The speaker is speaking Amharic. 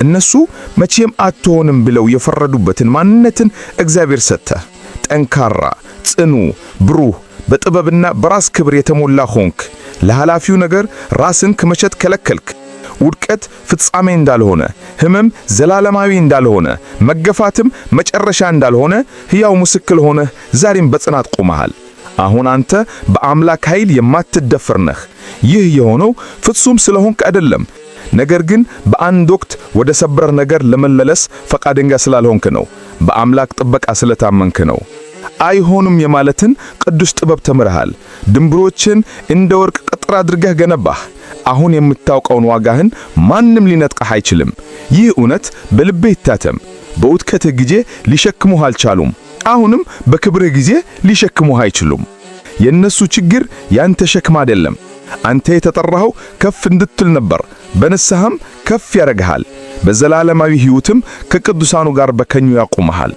እነሱ መቼም አትሆንም ብለው የፈረዱበትን ማንነትን እግዚአብሔር ሰጠ። ጠንካራ፣ ጽኑ፣ ብሩህ፣ በጥበብና በራስ ክብር የተሞላ ሆንክ። ለኃላፊው ነገር ራስን ከመሸጥ ከለከልክ። ውድቀት ፍጻሜ እንዳልሆነ፣ ሕመም ዘላለማዊ እንዳልሆነ፣ መገፋትም መጨረሻ እንዳልሆነ ሕያው ምስክር ሆነህ ዛሬም በጽናት ቆመሃል። አሁን አንተ በአምላክ ኃይል የማትደፈር ነህ። ይህ የሆነው ፍጹም ስለሆንክ አይደለም፣ ነገር ግን በአንድ ወቅት ወደ ሰበር ነገር ለመመለስ ፈቃደኛ ስላልሆንክ ነው። በአምላክ ጥበቃ ስለታመንክ ነው። አይሆንም የማለትን ቅዱስ ጥበብ ተምረሃል። ድንበሮችን እንደ ወርቅ ቅጥር አድርገህ ገነባህ። አሁን የምታውቀውን ዋጋህን ማንም ሊነጥቅህ አይችልም። ይህ እውነት በልብህ ይታተም። በውድቀትህ ጊዜ ሊሸክሙህ አልቻሉም። አሁንም በክብርህ ጊዜ ሊሸክሙህ አይችሉም። የነሱ ችግር ያንተ ሸክም አይደለም። አንተ የተጠራኸው ከፍ እንድትል ነበር። በንስሐም ከፍ ያደርግሃል። በዘላለማዊ ሕይወትም ከቅዱሳኑ ጋር በቀኙ ያቆምሃል።